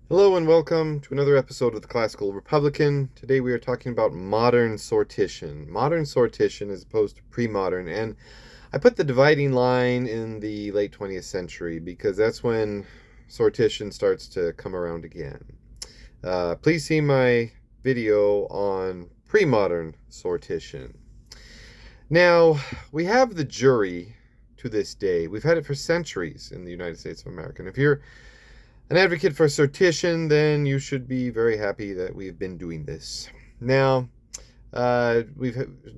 Hello and welcome to another episode of the Classical Republican. Today we are talking about modern sortition. Modern sortition as opposed to pre-modern, and I put the dividing line in the late 20th century because that's when sortition starts to come around again. Please see my video on pre-modern sortition. Now, we have the jury to this day. We've had it for centuries in the United States of America. And if you're an advocate for sortition, then you should be very happy that we've been doing this. Now,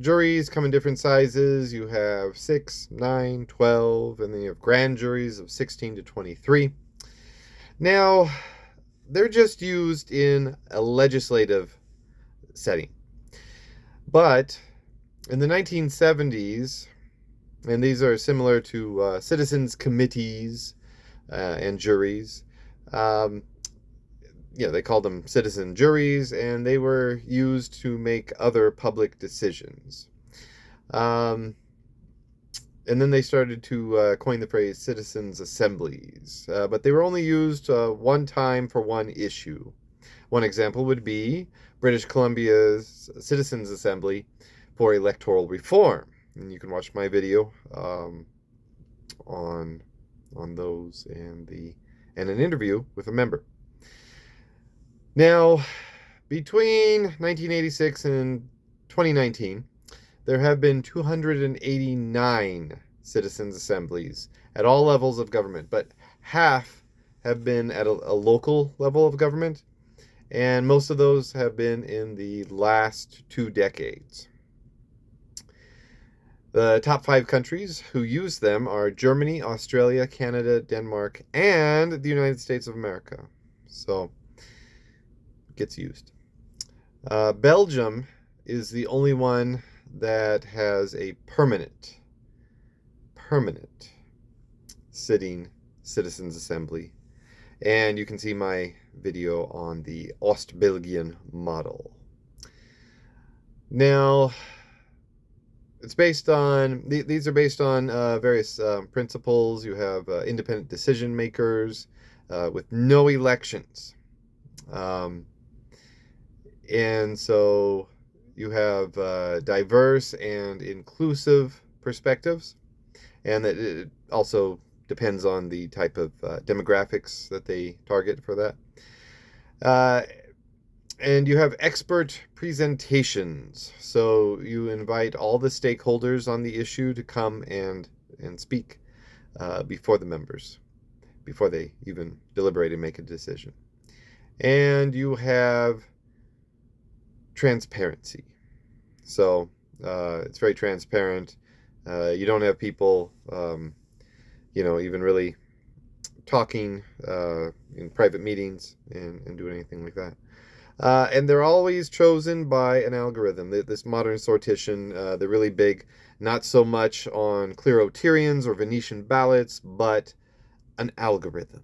juries come in different sizes. You have 6, 9, 12, and then you have grand juries of 16 to 23. Now, they're just used in a legislative setting. But in the 1970s, and these are similar to citizens' committees and juries, um, they called them citizen juries, and they were used to make other public decisions. Um, and then they started to coin the phrase citizens' assemblies, but they were only used one time for one issue. One example would be British Columbia's Citizens' Assembly for electoral reform. And you can watch my video on those and an interview with a member. Now, between 1986 and 2019, there have been 289 citizens' assemblies at all levels of government, but half have been at a local level of government, and most of those have been in the last 2 decades. The top 5 countries who use them are Germany, Australia, Canada, Denmark, and the United States of America. So, it gets used. Belgium is the only one that has a permanent sitting citizens assembly. And you can see my video on the Ostbelgian model. Now, these are based on various principles. You have independent decision makers with no elections. And so you have diverse and inclusive perspectives, and that it also depends on the type of demographics that they target for that. And you have expert presentations. So you invite all the stakeholders on the issue to come and speak before the members, before they even deliberate and make a decision. And you have transparency. So it's very transparent. You don't have people, even really talking in private meetings and doing anything like that. And they're always chosen by an algorithm. This modern sortition, they're really big, not so much on Cleroterians or Venetian ballots, but an algorithm.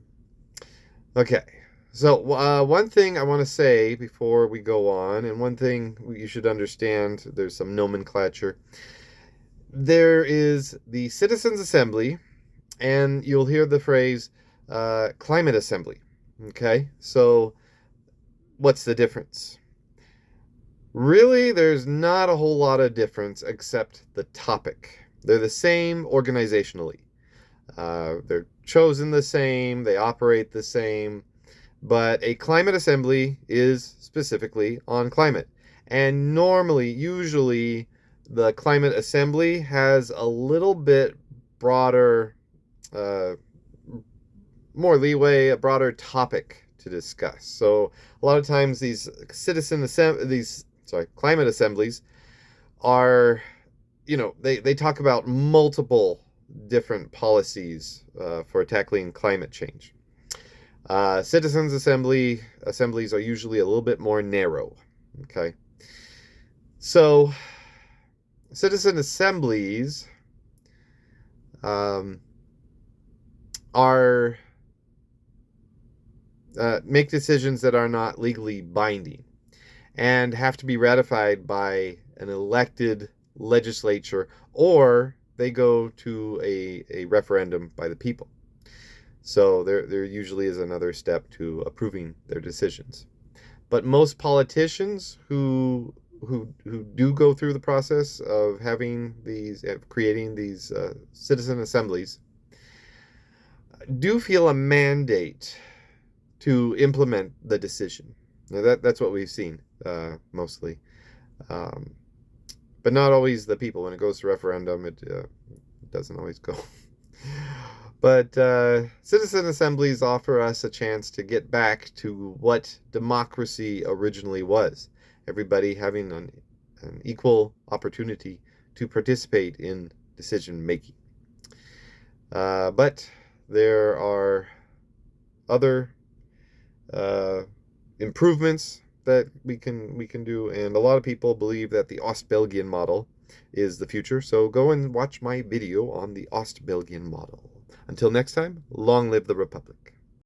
Okay, so one thing I want to say before we go on, and one thing you should understand, there's some nomenclature. There is the Citizens' Assembly, and you'll hear the phrase climate assembly. Okay, so what's the difference? Really, there's not a whole lot of difference except the topic. They're the same organizationally. They're chosen the same, they operate the same, but a climate assembly is specifically on climate. And usually, the climate assembly has a little bit broader, more leeway, a broader topic to discuss. So a lot of times these climate assemblies are, they talk about multiple different policies for tackling climate change. Citizens assemblies are usually a little bit more narrow. Okay, so citizen assemblies are make decisions that are not legally binding and have to be ratified by an elected legislature, or they go to a referendum by the people. So there usually is another step to approving their decisions. But most politicians who do go through the process of creating these citizen assemblies do feel a mandate to implement the decision. Now that's what we've seen mostly, um, but not always the people. When it goes to referendum, it doesn't always go. But citizen assemblies offer us a chance to get back to what democracy originally was. Everybody having an equal opportunity to participate in decision making. But there are other improvements that we can do, and a lot of people believe that the Ostbelgian model is the future. So go and watch my video on the Ostbelgian model. Until next time, long live the Republic.